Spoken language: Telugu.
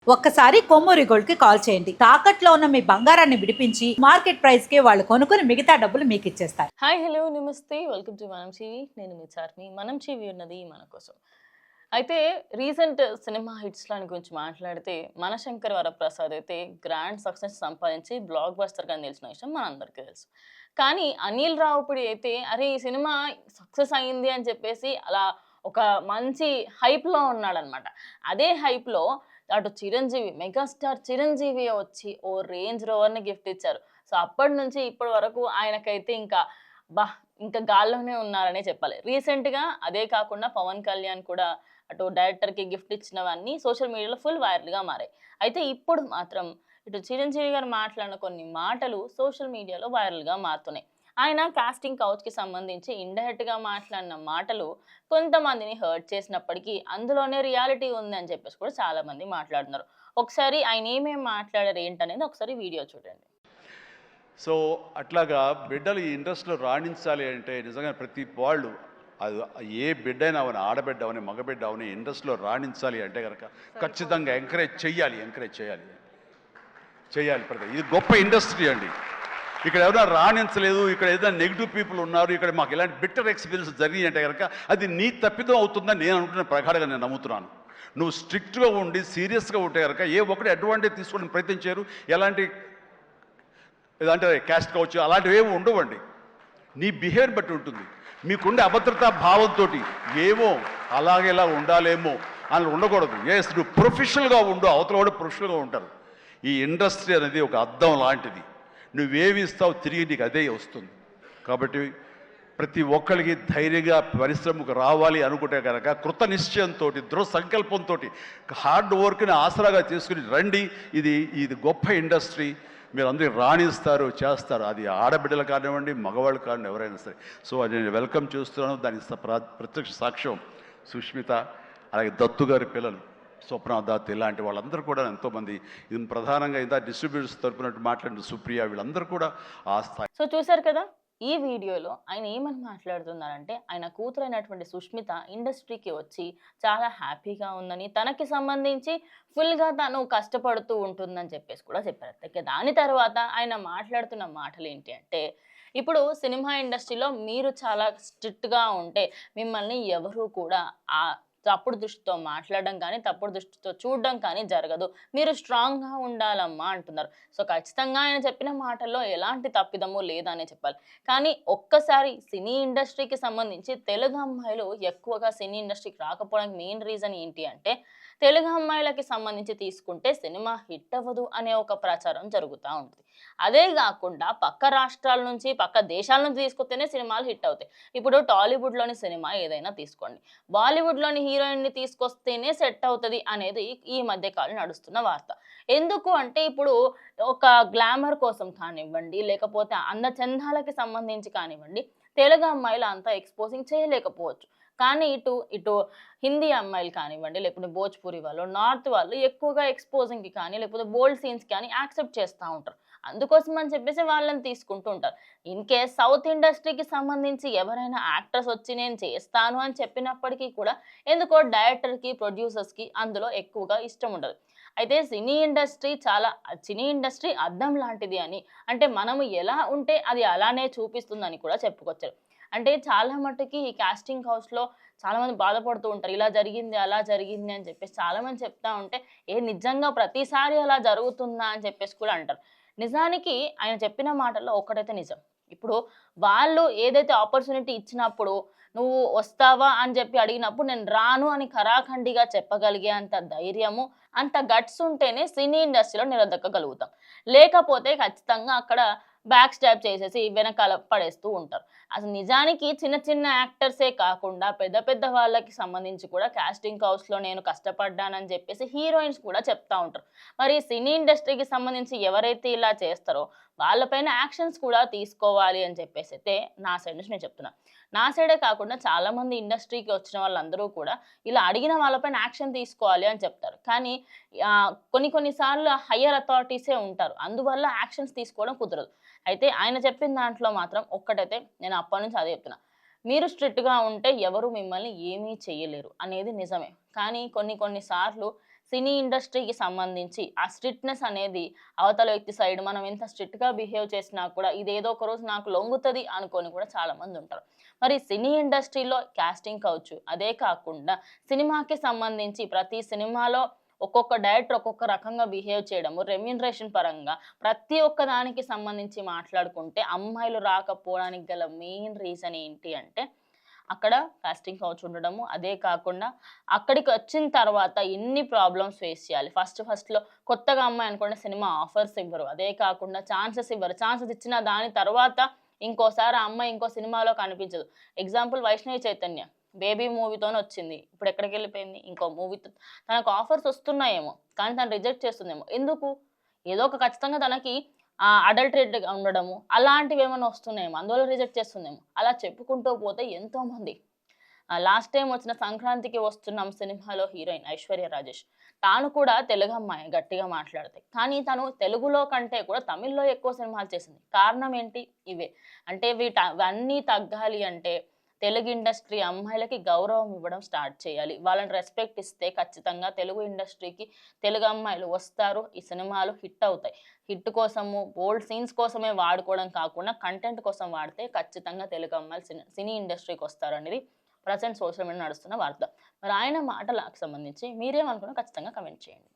ఒక్కసారి కొమ్మూరి గోల్డ్ కి కాల్ చేయండి. తాకట్లో ఉన్న మీ బంగారాన్ని విడిపించి మార్కెట్ ప్రైస్ కి వాళ్ళు కొనుక్కుని మిగతా డబ్బులు మీకు ఇచ్చేస్తారు. హాయ్ హలో నమస్తే వెల్కమ్ టు మనం టీవీ. నేను మీ చార్మి. మనం టీవీ ఉన్నది మన కోసం. అయితే రీసెంట్ సినిమా హిట్స్‌లని గురించి మాట్లాడితే 'మనశంకర్ వరప్రసాద్' అయితే గ్రాండ్ సక్సెస్ సంపాదించి బ్లాక్ బస్టర్‌గా నిలిచిన విషయం మనందరికీ తెలుసు. కానీ అనిల్ రావిపూడి అయితే అరే ఈ సినిమా సక్సెస్ అయింది అని చెప్పేసి అలా ఒక మంచి హైప్‌లో ఉన్నాడనమాట. అదే హైప్‌లో అటు చిరంజీవి, మెగాస్టార్ చిరంజీవి వచ్చి ఓ రేంజ్ రోవర్‌ని గిఫ్ట్ ఇచ్చారు. సో అప్పటి నుంచి ఇప్పటి వరకు ఆయనకైతే ఇంకా అబ్బా! ఇంకా గాల్లోనే ఉన్నారనే చెప్పాలి. రీసెంట్‌గా అదే కాకుండా పవన్ కళ్యాణ్ కూడా అటు డైరెక్టర్‌కి గిఫ్ట్ ఇచ్చినవన్నీ సోషల్ మీడియాలో ఫుల్ వైరల్‌గా మారాయి. అయితే ఇప్పుడు మాత్రం ఇటు చిరంజీవి గారు మాట్లాడిన కొన్ని మాటలు సోషల్ మీడియాలో వైరల్‌గా మారుతున్నాయి. ఆయన కాస్టింగ్ కౌచ్‌కి సంబంధించి ఇండైరెక్ట్‌గా మాట్లాడిన మాటలు కొంతమందిని హర్ట్ చేసినప్పటికీ అందులోనే రియాలిటీ ఉందని చెప్పేసి కూడా చాలామంది మాట్లాడుతున్నారు. ఒకసారి ఆయన ఏమేమి మాట్లాడారు ఏంటనేది ఒకసారి వీడియో చూడండి. సో అట్లాగా బిడ్డలు ఈ ఇండస్ట్రీలో రాణించాలి అంటే నిజంగా ప్రతి వాళ్ళు అది ఏ బిడ్డ అయినా అవని ఆడబిడ్డ అవని మగబిడ్డ అవని ఇండస్ట్రీలో రాణించాలి అంటే కనుక ఖచ్చితంగా ఎంకరేజ్ చేయాలి ప్రతి ఇది గొప్ప ఇండస్ట్రీ అండి. ఇక్కడ ఎవరైనా రాణించలేదు, ఇక్కడ ఏదైనా నెగిటివ్ పీపుల్ ఉన్నారు, ఇక్కడ మాకు ఇలాంటి బిట్టర్ ఎక్స్పీరియన్స్ జరిగినాయి అంటే కనుక అది నీ తప్పిదం అవుతుందని నేను అనుకున్న ప్రగాఢంగా నేను నమ్ముతున్నాను. నువ్వు స్ట్రిక్ట్గా ఉండి సీరియస్గా ఉంటే కనుక ఏ ఒక్కటి అడ్వాంటేజ్ తీసుకోవడానికి ప్రయత్నం చేయరు. ఎలాంటి ఏదంటే క్యాస్ట్ కావచ్చు అలాంటివి ఏమి ఉండవండి. నీ బిహేవియర్ బట్టి ఉంటుంది. మీకుండే అభద్రతా భావంతో ఏమో అలాగేలా ఉండాలేమో అని ఉండకూడదు. ఎస్ నువ్వు ప్రొఫెషనల్గా ఉండు, అవతల కూడా ప్రొఫెషనల్గా ఉంటారు. ఈ ఇండస్ట్రీ అనేది ఒక అద్దం లాంటిది. నువ్వేమి ఇస్తావు తిరిగి నీకు అదే వస్తుంది. కాబట్టి ప్రతి ఒక్కరికి ధైర్యంగా పరిశ్రమకు రావాలి అనుకుంటే కనుక కృత నిశ్చయంతో దృఢ సంకల్పంతో హార్డ్ వర్క్ని ఆసరాగా తీసుకుని రండి. ఇది గొప్ప ఇండస్ట్రీ. మీరు అందరూ రాణిస్తారు, చేస్తారు. అది ఆడబిడ్డలు కానివ్వండి, మగవాళ్ళు కానివ్వండి, ఎవరైనా సరే. సో అది నేను వెల్కమ్ చేస్తున్నాను. దానికి ప్రత్యక్ష సాక్ష్యం సుష్మిత, అలాగే దత్తు గారి పిల్లలు స్వప్న దత్, ఇలాంటి వాళ్ళందరూ కూడా ఎంతోమంది, ఇది ప్రధానంగా ఇంత డిస్ట్రిబ్యూటర్స్ తరపునట్టు మాట్లాడిన సుప్రియ, వీళ్ళందరూ కూడా ఆ స్థాయి. సో చూసారు కదా, ఈ వీడియోలో ఆయన ఏమని మాట్లాడుతున్నారంటే ఆయన కూతురైనటువంటి సుష్మిత ఇండస్ట్రీకి వచ్చి చాలా హ్యాపీగా ఉందని, తనకి సంబంధించి ఫుల్గా తను కష్టపడుతూ ఉంటుందని చెప్పేసి కూడా చెప్పారు. అయితే దాని తర్వాత ఆయన మాట్లాడుతున్న మాటలు ఏంటి అంటే, ఇప్పుడు సినిమా ఇండస్ట్రీలో మీరు చాలా స్ట్రిక్ట్గా ఉంటే మిమ్మల్ని ఎవరు కూడా తప్పుడు దృష్టితో మాట్లాడడం కానీ, తప్పుడు దృష్టితో చూడడం కానీ జరగదు. మీరు స్ట్రాంగ్‌గా ఉండాలమ్మా అంటున్నారు. సో, ఖచ్చితంగా ఆయన చెప్పిన మాటల్లో ఎలాంటి తప్పిదము లేదనే చెప్పాలి. కానీ ఒక్కసారి సినీ ఇండస్ట్రీకి సంబంధించి తెలుగు అమ్మాయిలు ఎక్కువగా సినీ ఇండస్ట్రీకి రాకపోవడానికి మెయిన్ రీజన్ ఏంటి అంటే, తెలుగు అమ్మాయిలకి సంబంధించి తీసుకుంటే సినిమా హిట్ అవ్వదు అనే ఒక ప్రచారం జరుగుతూ ఉంటుంది. అదే కాకుండా పక్క రాష్ట్రాల నుంచి, పక్క దేశాల నుంచి తీసుకొస్తేనే సినిమాలు హిట్ అవుతాయి. ఇప్పుడు టాలీవుడ్‌లోని సినిమా ఏదైనా తీసుకోండి. బాలీవుడ్‌లోని హీరోయిన్‌ని తీసుకొస్తేనే సెట్ అవుతది అనేది ఈ మధ్య కాలం నడుస్తున్న వార్త. ఎందుకు అంటే ఇప్పుడు ఒక గ్లామర్ కోసం కానివ్వండి, లేకపోతే అందచందాలకి సంబంధించి కానివ్వండి, తెలుగు అమ్మాయిలు అంత ఎక్స్‌పోజింగ్ చేయలేకపోవచ్చు. కానీ ఇటు హిందీ అమ్మాయిలు కానివ్వండి, లేకపోతే భోజ్‌పురి వాళ్ళు, నార్త్ వాళ్ళు ఎక్కువగా ఎక్స్‌పోజింగ్‌కి కానీ, లేకపోతే బోల్డ్ సీన్స్‌కి కానీ యాక్సెప్ట్ చేస్తా ఉంటారు. అందుకోసం అని చెప్పేసి వాళ్ళని తీసుకుంటూ ఉంటారు. ఇన్ కేస్ సౌత్ ఇండస్ట్రీకి సంబంధించి ఎవరైనా యాక్టర్స్ వచ్చి నేను చేస్తాను అని చెప్పినప్పటికీ కూడా ఎందుకో డైరెక్టర్‌కి, ప్రొడ్యూసర్స్‌కి అందులో ఎక్కువగా ఇష్టం ఉండదు. అయితే సినీ ఇండస్ట్రీ అద్దం లాంటిది అని, అంటే మనము ఎలా ఉంటే అది అలానే చూపిస్తుందని కూడా చెప్పుకొచ్చారు. అంటే చాలా మట్టుకి ఈ కాస్టింగ్ హౌస్‌లో చాలామంది బాధపడుతూ ఉంటారు. ఇలా జరిగింది, అలా జరిగింది అని చెప్పేసి చాలామంది చెప్తా ఉంటే, నిజంగా ప్రతిసారి అలా జరుగుతుందా అని చెప్పేసి కూడా అంటారు. నిజానికి ఆయన చెప్పిన మాటల్లో ఒక్కటైతే నిజం. ఇప్పుడు వాళ్ళు ఏదైతే ఆపర్చునిటీ ఇచ్చినప్పుడు, "నువ్వు వస్తావా?" అని చెప్పి అడిగినప్పుడు, "నేను రాను" అని ఖరాఖండిగా చెప్పగలిగే అంత ధైర్యము, అంత గట్స్ ఉంటేనే సినీ ఇండస్ట్రీలో నిలదొక్కగలుగుతాం. లేకపోతే ఖచ్చితంగా అక్కడ బ్యాక్ స్టాబ్ చేసేసి వెనకాల పడేస్తూ ఉంటారు. అసలు నిజానికి చిన్న చిన్న యాక్టర్సే కాకుండా పెద్ద పెద్ద వాళ్ళకి సంబంధించి కూడా కాస్టింగ్ హౌస్‌లో నేను కష్టపడ్డానని చెప్పేసి హీరోయిన్స్ కూడా చెప్తా ఉంటారు. మరి సినీ ఇండస్ట్రీకి సంబంధించి ఎవరైతే ఇలా చేస్తారో వాళ్ళపైన యాక్షన్స్ కూడా తీసుకోవాలి అని చెప్పేసైతే నా సైడ్ నుంచి నేను చెప్తున్నా. నా సైడే కాకుండా చాలామంది ఇండస్ట్రీకి వచ్చిన వాళ్ళందరూ కూడా ఇలా అడిగిన వాళ్ళపైన యాక్షన్ తీసుకోవాలి అని చెప్తారు. కానీ కొన్ని సార్లు హయ్యర్ అథారిటీసే ఉంటారు. అందువల్ల యాక్షన్స్ తీసుకోవడం కుదరదు. అయితే ఆయన చెప్పిన దాంట్లో మాత్రం ఒక్కటైతే నేను అప్పటినుంచి అదే చెప్తున్నా. మీరు స్ట్రిక్ట్‌గా ఉంటే ఎవరు మిమ్మల్ని ఏమీ చేయలేరు అనేది నిజమే. కానీ కొన్ని సార్లు సినీ ఇండస్ట్రీకి సంబంధించి ఆ స్ట్రిక్ట్నెస్ అనేది అవతల వ్యక్తి సైడ్ మనం ఎంత స్ట్రిక్ట్గా బిహేవ్ చేసినా కూడా ఇదేదో ఒక రోజు నాకు లొంగుతుంది అనుకొని కూడా చాలా మంది ఉంటారు. మరి సినీ ఇండస్ట్రీలో కాస్టింగ్ కావచ్చు, అదే కాకుండా సినిమాకి సంబంధించి ప్రతి సినిమాలో ఒక్కొక్క డైరెక్టర్ ఒక్కొక్క రకంగా బిహేవ్ చేయడము, రెమ్యూనరేషన్ పరంగా ప్రతి ఒక్క దానికి సంబంధించి మాట్లాడుకుంటే అమ్మాయిలు రాకపోవడానికి గల మెయిన్ రీజన్ ఏంటి అంటే అక్కడ కాస్టింగ్ కౌచ్ ఉండడము. అదే కాకుండా అక్కడికి వచ్చిన తర్వాత ఎన్ని ప్రాబ్లమ్స్ ఫేస్ చేయాలి. ఫస్ట్‌లో కొత్తగా అమ్మాయి అనుకోండి సినిమా ఆఫర్స్ ఇవ్వరు. అదే కాకుండా ఛాన్సెస్ ఇవ్వరు. ఛాన్సెస్ ఇచ్చిన దాని తర్వాత ఇంకోసారి ఆ అమ్మాయి ఇంకో సినిమాలో కనిపించదు. ఎగ్జాంపుల్ 'వైష్ణవి చైతన్య' 'బేబీ' మూవీతోనే వచ్చింది. ఇప్పుడు ఎక్కడికెళ్ళిపోయింది? ఇంకో మూవీతో తనకు ఆఫర్స్ వస్తున్నాయేమో, కానీ తను రిజెక్ట్ చేస్తుందేమో. ఎందుకు? ఏదో ఒక ఖచ్చితంగా తనకి అడల్టరేట్‌గా ఉండడము, అలాంటివేమన్నా వస్తున్నాయేమో, అందువల్ల రిజెక్ట్ చేస్తుందేమో. అలా చెప్పుకుంటూ పోతే ఎంతోమంది లాస్ట్ టైమ్ వచ్చిన 'సంక్రాంతికి వస్తున్నాం' సినిమాలో హీరోయిన్ ఐశ్వర్య రాజేష్. తాను కూడా తెలుగమ్మాయే గట్టిగా మాట్లాడితే. కానీ తను తెలుగులో కంటే కూడా తమిళ్‌లో ఎక్కువ సినిమాలు చేసింది. కారణం ఏంటి? ఇవే. అంటే అవన్నీ తగ్గాలి అంటే తెలుగు ఇండస్ట్రీ అమ్మాయిలకి గౌరవం ఇవ్వడం స్టార్ట్ చేయాలి. వాళ్ళని రెస్పెక్ట్ ఇస్తే ఖచ్చితంగా తెలుగు ఇండస్ట్రీకి తెలుగు అమ్మాయిలు వస్తారు. ఈ సినిమాలు హిట్ అవుతాయి. హిట్ కోసము, బోల్డ్ సీన్స్ కోసమే వాడుకోవడం కాకుండా కంటెంట్ కోసం వాడితే ఖచ్చితంగా తెలుగు అమ్మాయిలు సినీ ఇండస్ట్రీకి వస్తారనేది ప్రెజెంట్ సోషల్ మీడియా నడుస్తున్న వార్త. మరి ఆయన మాటలకు సంబంధించి మీరేమనుకున్నారో ఖచ్చితంగా కమెంట్ చేయండి.